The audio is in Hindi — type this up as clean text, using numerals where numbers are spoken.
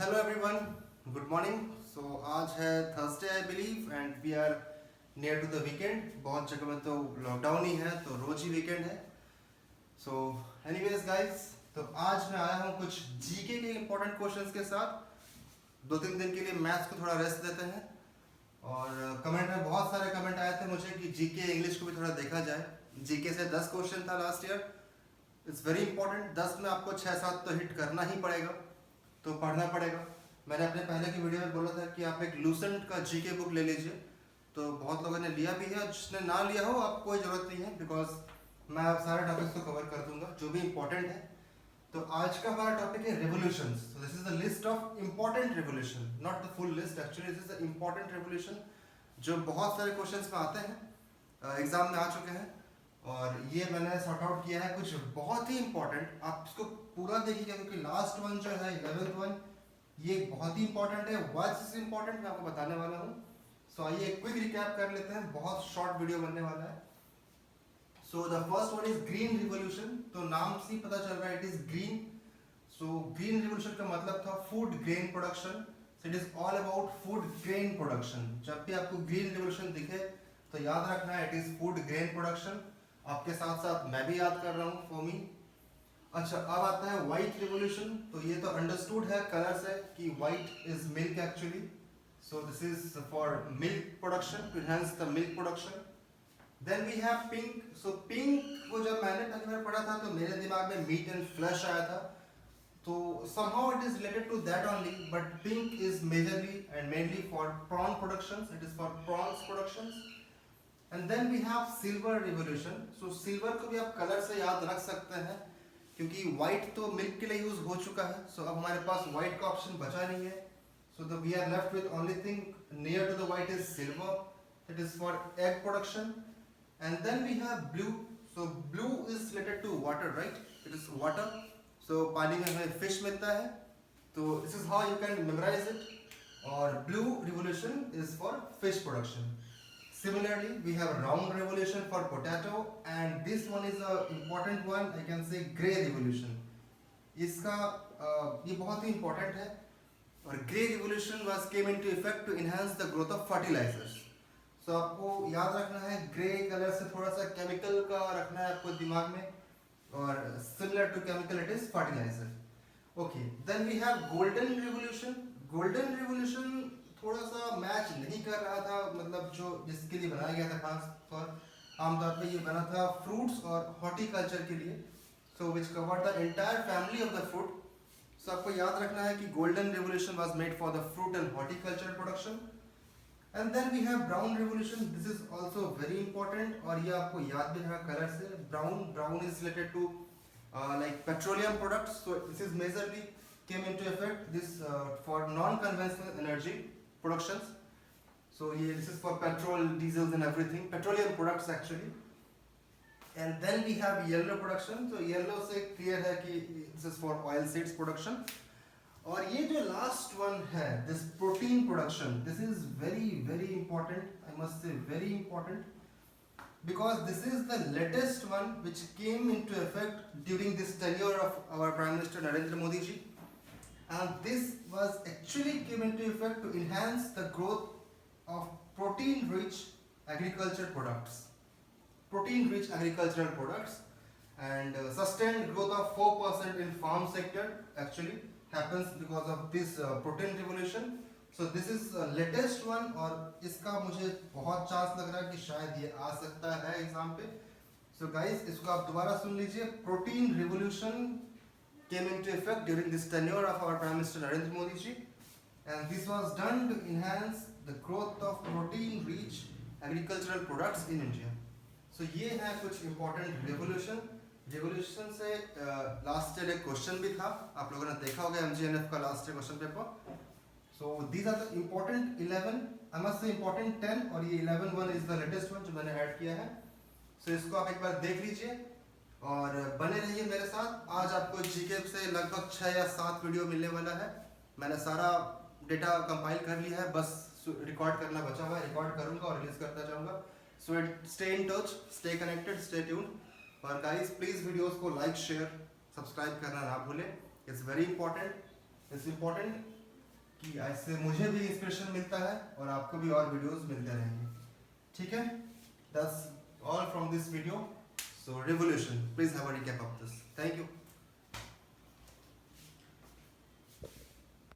Hello everyone, good morning. So आज है Thursday I believe and we are near to the weekend. बहुत जगह में तो लॉकडाउन ही है, तो रोज ही वीकेंड है। सो एनीवेज गाइस, तो आज मैं आया हूँ कुछ जीके के इंपॉर्टेंट क्वेश्चंस के साथ। 2-3 दिन के लिए मैथ्स को थोड़ा रेस्ट देते हैं। और कमेंट में बहुत सारे कमेंट आए थे मुझे कि जीके इंग्लिश को भी थोड़ा देखा जाए। जीके से 10 क्वेश्चन था last year. It's very important. 10 में आपको 6-7 तो हिट करना ही पड़ेगा, तो पढ़ना पड़ेगा। मैंने अपने पहले की वीडियो में बोला था कि आप एक लूसेंट का जीके बुक ले लीजिए, तो बहुत लोगों ने लिया भी है। जिसने ना लिया हो, आप कोई ज़रूरत नहीं है, बिकॉज मैं आप सारे टॉपिक्स को कवर कर दूंगा जो भी इंपॉर्टेंट है। तो आज का हमारा टॉपिक है revolutions. So this is the list of important revolution, not the full list actually. This is the important revolution जो बहुत सारे क्वेश्चंस में आते हैं, एग्जाम में आ चुके हैं। और ये मैंने सॉर्ट आउट किया है कुछ बहुत ही इंपॉर्टेंट। आप इसको पूरा देखिएगा क्योंकि लास्ट वन जो है 11th वन, ये बहुत ही इंपॉर्टेंट है। व्हाई इज इंपॉर्टेंट मैं आपको बताने वाला हूँ। सो आइए एक क्विक रिकैप कर लेते हैं, बहुत शॉर्ट वीडियो बनने वाला है। So the first one is green revolution. तो नाम से ही पता चल रहा है it is green. So green revolution का मतलब था food grain production. It is all about food grain production. जब भी आपको ग्रीन रिवोल्यूशन दिखे तो याद रखना है it is food grain production. आपके साथ साथ मैं भी याद कर रहा हूँ फॉर मी। अच्छा, अब आता है व्हाइट रिवोल्यूशन। तो ये तो अंडरस्टूड है कलर से कि white is milk actually. So this is for milk production, to enhance the milk production. Then we have pink. So pink को जब मैंने पहली बार पढ़ा था तो मेरे दिमाग में मीट एंड फ्लैश आया था। तो somehow it is related to that only, but pink is majorly and mainly for prawn productions. It is for prawns productions. And then we have silver revolution. So silver को भी आप कलर से याद रख सकते हैं क्योंकि white तो मिल्क के लिए यूज हो चुका है। So अब हमारे पास white का ऑप्शन बचा नहीं है। So the we are left with only thing near to the white is silver. It is for egg production. And then we have blue. So blue is related to water, right? It is water. So पानी में हमें fish मिलता है। तो this is how you can memorize it. और blue revolution is for fish production. Similarly, we have round revolution for potato, and this one is a important one. I can say gray revolution. इसका ये बहुत ही important है। और gray revolution was came into effect to enhance the growth of fertilizers. So आपको याद रखना है gray color से थोड़ा सा chemical का रखना है आपको दिमाग में। और similar to chemical it is fertilizer. Okay, then we have golden revolution. Golden revolution थोड़ा सा मैच नहीं कर रहा था, मतलब जो जिसके लिए बनाया गया था खास तौर आमतौर पे ये बना था फ्रूट्स और हॉर्टिकल्चर के लिए। So which covered the entire family of the fruit. So आपको याद रखना है कि golden revolution was made for the fruit and horticulture production. And then we have brown revolution. This is also very important और ये आपको याद भी रखना कलर से। Brown is related to like petroleum products. So this is majorly came into effect this for non-conventional energy productions. So yeah, this is for petrol, diesels and everything, petroleum products actually. And then we have yellow production. So yellow से clear है कि this is for oil seeds production. और ये जो last one है this protein production, this is very important. I must say very important. Because this is the latest one which came into effect during this tenure of our Prime Minister Narendra Modi ji, and this was actually came into effect to enhance the growth of protein-rich agricultural products, protein-rich agricultural products, and sustained growth of 4% in farm sector actually happens because of this protein revolution. So this is latest one और इसका मुझे बहुत चांस लग रहा है कि शायद ये आ सकता है एग्जाम पे। So guys, इसको आप दोबारा सुन लीजिए। Protein revolution came into effect during this tenure of our Prime Minister Narendra Modi ji, and this was done to enhance the growth of protein-rich agricultural products in India. So ये है कुछ important revolution। revolution से लास्ट ईयर एक क्वेश्चन भी था, आप लोगों ने देखा होगा MGNF का last year question paper. So these are the important 11, I must say important 10, और ये 11 one is the latest one जो मैंने ऐड किया है। So इसको आप एक बार देख लीजिए और बने रहिए मेरे साथ। आज आपको जीके से लगभग 6 या 7 वीडियो मिलने वाला है। मैंने सारा डेटा कंपाइल कर लिया है, बस रिकॉर्ड करना बचा हुआ है। रिकॉर्ड करूँगा और रिलीज करता जाऊँगा। So stay in touch, stay connected, stay tuned. और गाइस प्लीज़ वीडियोस को लाइक शेयर सब्सक्राइब करना ना भूलें। It's very important. It's important कि ऐसे मुझे भी इंस्पिरेशन मिलता है और आपको भी और वीडियोस मिलते रहेंगे। ठीक है, that's all from this video. So revolution, please have a recap of this. Thank